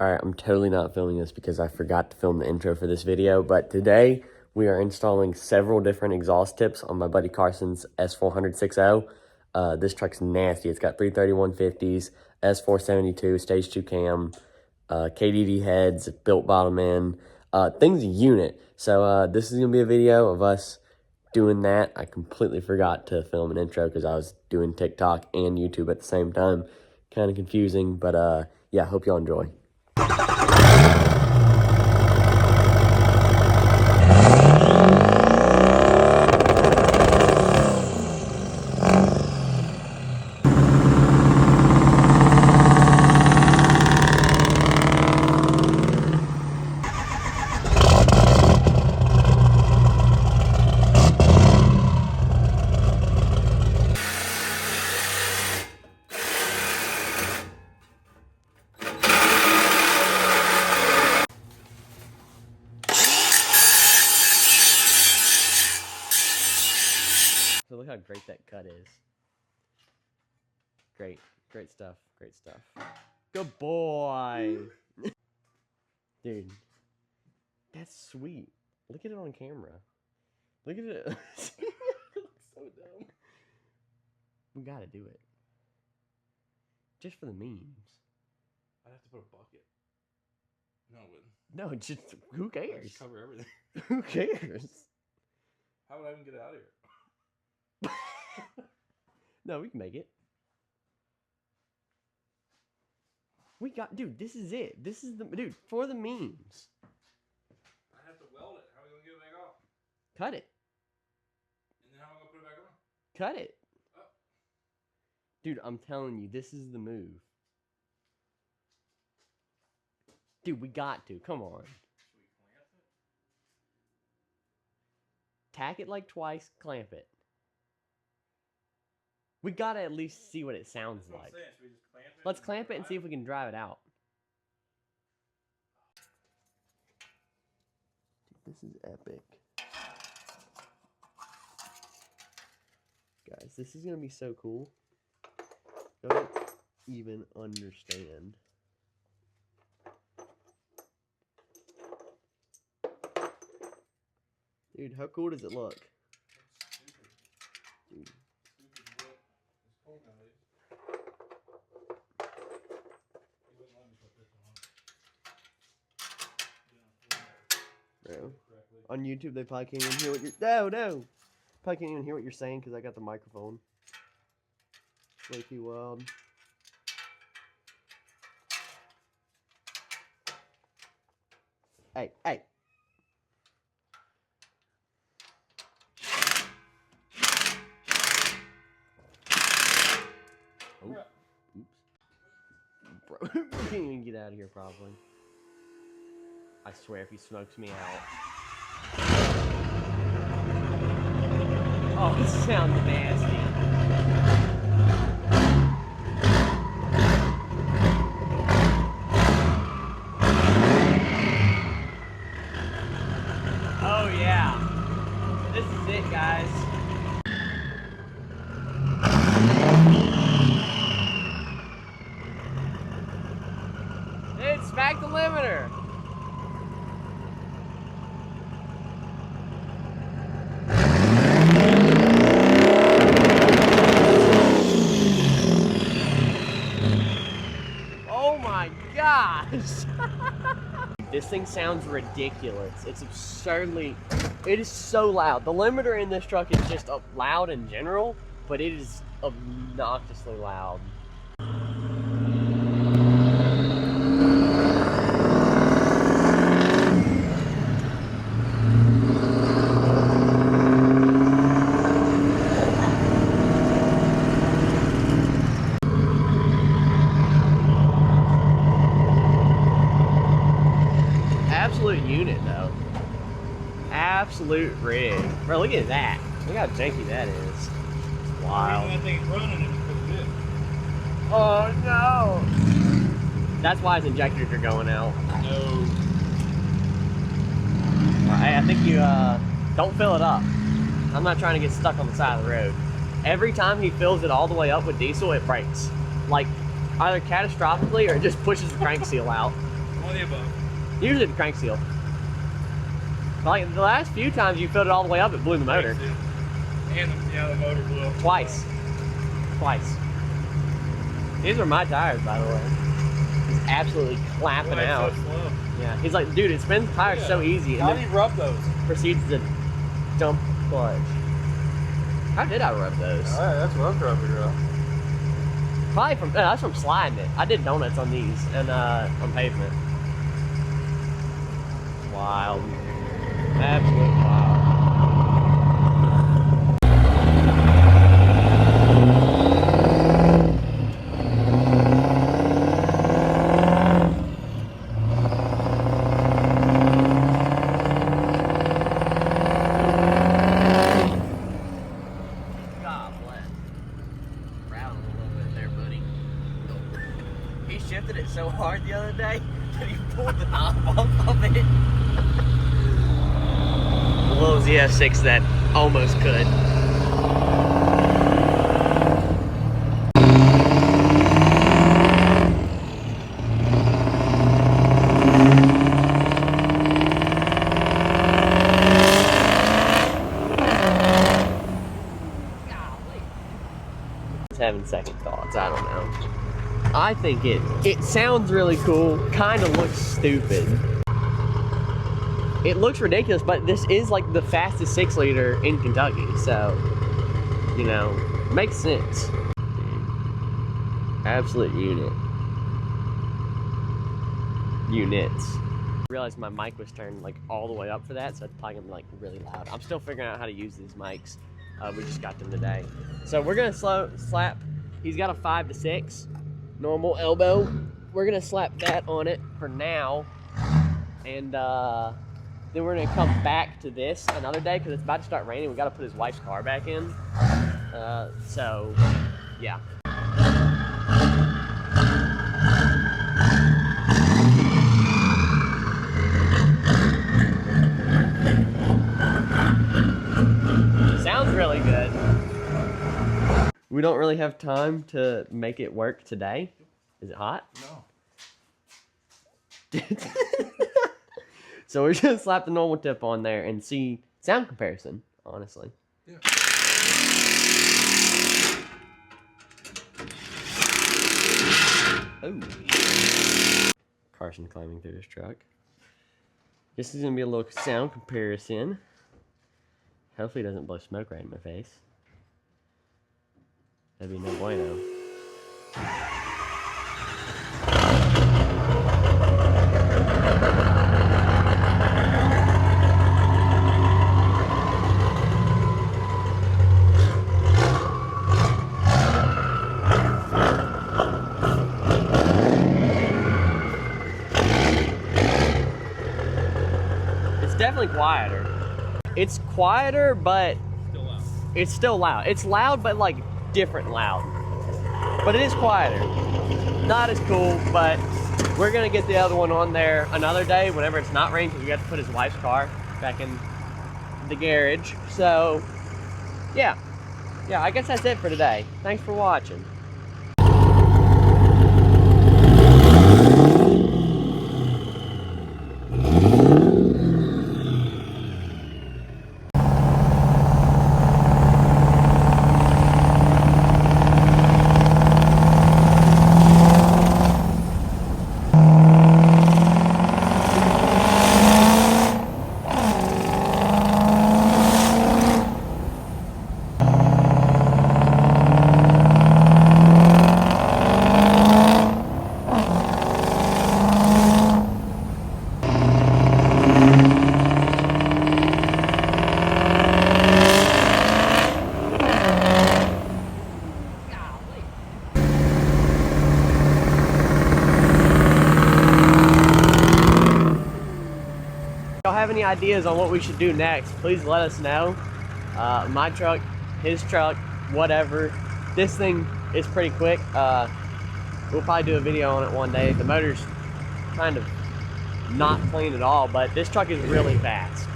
Alright, I'm totally not filming this because I forgot to film the intro for this video, but today we are installing several different exhaust tips on my buddy Carson's S400 6.0. This truck's nasty. It's got 33150s, S472, stage 2 cam, KDD heads, built bottom end, things unit. So this is going to be a video of us doing that. I completely forgot to film an intro because I was doing TikTok and YouTube at the same time. Kind of confusing, but yeah, hope y'all enjoy. So look how great that cut is. Great stuff, great stuff. Good boy! Dude, that's sweet. Look at it on camera. Look at it. It looks so dumb. We gotta do it. Just for the memes. I'd have to put a bucket. No, it wouldn't. No, just, who cares? Just cover everything. Who cares? How would I even get out of here? No, we can make it. We got, dude, this is it. This is the, dude, for the memes. I have to weld it. How are we going to get it back off? Cut it. And then how am I going to put it back on? Cut it. Oh. Dude, I'm telling you, this is the move. Dude, we got to. Come on. Should we clamp it? Tack it like twice, clamp it. We gotta at least see what it sounds That's what like. I'm saying. Should we just clamp it? Let's clamp it and see if we can drive it out. Dude, this is epic. Guys, this is gonna be so cool. Don't even understand. Dude, how cool does it look? Dude. Bro, on YouTube they probably can't even hear what you're. No! Probably can't even hear what you're saying because I got the microphone. Way too wild. Hey! Oh, oops. Bro, we can't even get out of here probably. I swear if he smokes me out. Oh, this sounds nasty. Oh yeah. This is it, guys. Dude, smack the limiter. Oh my gosh! This thing sounds ridiculous. It's absurdly, it is so loud. The limiter in this truck is just loud in general, but it is obnoxiously loud. Absolute unit though. Absolute rig. Bro, look at that. Look how janky that is. It's wild. That thing's running, it's pretty good. Oh no! That's why his injectors are going out. No. Hey, I think you don't fill it up. I'm not trying to get stuck on the side of the road. Every time he fills it all the way up with diesel, it breaks. Like, either catastrophically or it just pushes the crank seal out. All the above. Usually the crank seal. Like the last few times you filled it all the way up, it blew the motor. And the motor blew up. Twice. These are my tires, by the way. He's absolutely clapping out. So slow. Yeah, he's like, dude, it spins the tires so easy. How And do then you rub those? proceeds to dump clutch. How did I rub those? Alright, that's what I'm trying to figure out. Probably from, that's from sliding it. I did donuts on these and on pavement. Wild. Absolute wild. God bless. Rattling a little bit there, buddy. He shifted it so hard the other day that he pulled the knob off of it. A little ZF6 that almost could. Having second thoughts, I don't know. I think it sounds really cool, kind of looks stupid. It looks ridiculous, but this is like the fastest 6-liter in Kentucky, so, you know, makes sense. Absolute units. I realized my mic was turned like all the way up for that, so it's probably gonna be like really loud. I'm still figuring out how to use these mics. We just got them today. So we're gonna slap, he's got a 5 to 6 normal elbow. We're gonna slap that on it for now. And then we're gonna come back to this another day because it's about to start raining. We gotta put his wife's car back in. So yeah. Sounds really good. We don't really have time to make it work today. Is it hot? No. So we're just gonna slap the normal tip on there and see sound comparison, honestly. Yeah. Oh. Carson climbing through his truck. This is gonna be a little sound comparison. Hopefully it doesn't blow smoke right in my face. That'd be no bueno. It's definitely quieter. It's quieter, but Still loud. it's still loud. It's loud, but like different loud. But it is quieter. Not as cool, but we're gonna get the other one on there another day whenever it's not raining because we have to put his wife's car back in the garage. So, yeah. Yeah, I guess that's it for today. Thanks for watching. Y'all have any ideas on what we should do next, please let us know. My truck, his truck, whatever. This thing is pretty quick. We'll probably do a video on it one day. The motor's kind of not clean at all, but this truck is really fast.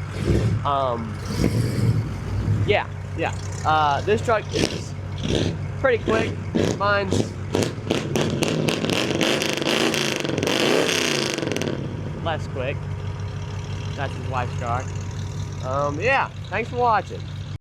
This truck is pretty quick. Mine's less quick. That's his wife's car. Yeah, thanks for watching.